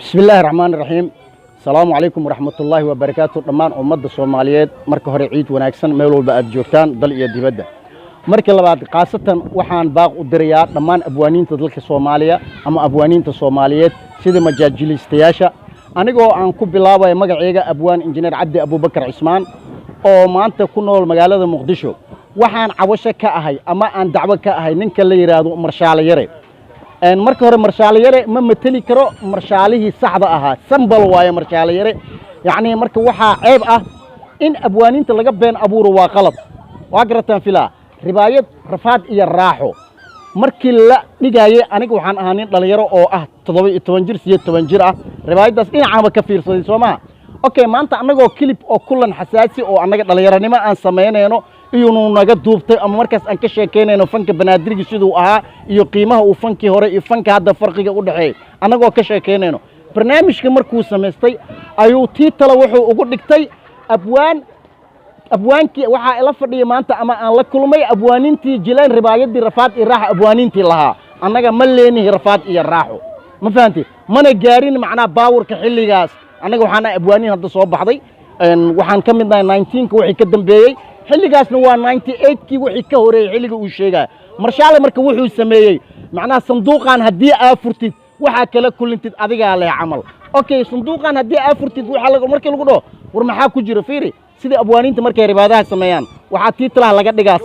بسم الله الرحمن الرحيم السلام عليكم ورحمة الله وبركاته دمان أمد الصوماليات مركه هري عيد وناكسن ميلو بقى جوكتان ضل إيا ديبادة مركه لبعض قاسة وحان باق الدريات دمان أبوانين تدلك الصومالية أما أبوانين الصوماليات سيدي مجاجلي استياشا أنيقو عن كوب بلاوة مقعيقا أبوان إنجنير عبدي أبو بكر عثمان أو ما أنت كنو المقالة مقدشو waxaan cabasho ka ahay ama aan dacwo ka ahay ninka la yiraahdo marshaale yare marka hore marshaale yare ma matali karo marshaalihii saxda ahaa sambal waaye marshaale yare yaani marka waxa ceeb ah in abwaaninta laga been abuuro waa qalad waa garataan filaa ribaayad rafaad iyo raaxo markii la dhigayay aniga waxaan ahaa nin dhalinyaro oo ah 17 jir 18 jir ah ribaayadaas dhinacaaba ka fiirsaday Soomaa okay maanta anagoo clip oo kulan xasaasi oo anaga dhalinyaranimo aan sameynayno iyunu naga duubtay ama markaas aan ka sheekeynayno fanka banaadirigi sidoo ahaa iyo qiimaha uu fankii hore iyo fanka hadda farqiga u dhaxeey anagoo ka sheekeynayno barnaamijka markuu sameystay ayuu tiitala wuxuu ugu dhigtay abwaankii waxa ila fadhiyo maanta ama aan la kulmay abwaanintii jileen ribaayadii rafaad iyo raaxo abwaanintii lahaa anaga ma leenahay rafaad iyo raaxo ma fahanti mana gaarin macnaa baawurka xilligaas anaga waxaan abwaanin hadda soo baxday waxaan ka midnahay 19 ka wixii ka dambeeyay xilligaasna waa 98 kii wixii ka horeeyay xilliga uu sheegay marshaale marka wuxuu sameeyay macnaa sanduuqan hadii aad furtid waxa kala kulintid adiga leh camal okay sanduuqan hadii aad furtid waxa markii lagu dhoo war maxaa ku jira fiiri sida abwaaninta markay ribaadaha sameeyaan waxa tiitlaha laga dhigaa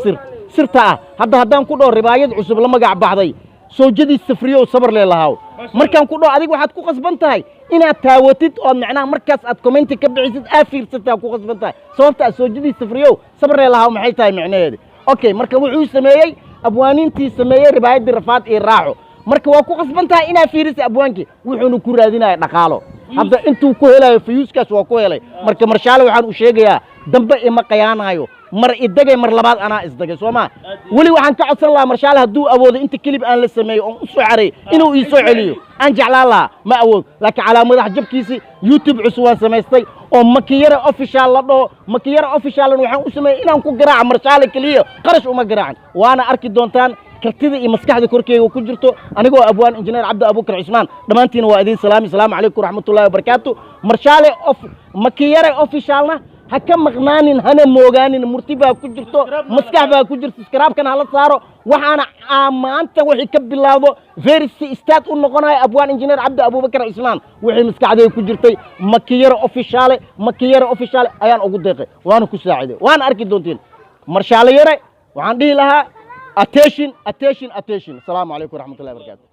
sirta ah haddaan ku dhoo ribaayad cusub la magac baxday soojadii safriyo sabar leeyahay markaan ku dhoo adiga waxaad ku qasban tahay inaad taawatid oo macnaa markaas aad comment ka bixisid afiirsataa ku qasban tahay sababta soojadii safriyo sabar leeyahay maxay tahay macnaheedu okay marka wuxuu sameeyay abwaanintii sameeyay ribaayadii rafaad iyo raaxo marka waa ku qasban tahay inaad fiirisid abwaanki wuxuu ku raadinayaa dhaqaalo hadda intuu ku helayo fiyuuskaas waa ku helay marka marshaale waxaan u sheegayaa dambe ima qayaanayo mar idagay mar labaad anaa isdagay Soomaa wali waxaan ka codsan lahaa marshaale haduu awoodo inta clip aan la sameeyo oo u soo xaray inuu ii soo celiyo aan jeclaan lahaa ma awood laakiin calaamadaha jabkiisi YouTube cusub waan sameystay oo makiyara official la dhoo makiyara official waxaan u sameeyay inaan ku garaaco marshaale kaliya qarash uma garaacin waana arki doontaan kartida iyo maskaxda korkeega ku jirto anigoo abwaan injineer Cabdi Abu Bakar Cusmaan dhamaantiin waa idin salaam assalaamu calaykum waraxmatullaahi wabarakaatu marshaale makiyara officialna haka maqnaanin hana moogaanin murtibaa ku jirto maskax baa ku jirto iskaraabkan hala saaro waxaana maanta wixii ka bilaawdo versi istaad u noqonayo abwaan injineer Cabdi Abu Bakar Cusmaan wixii maskaxdeeda ku jirtay makiyara official ayaan ugu deeqay waana ku saaciday waana arki doontiin marshaale yare waxaan dhihi lahaa attention السلام عليكم ورحمة الله وبركاته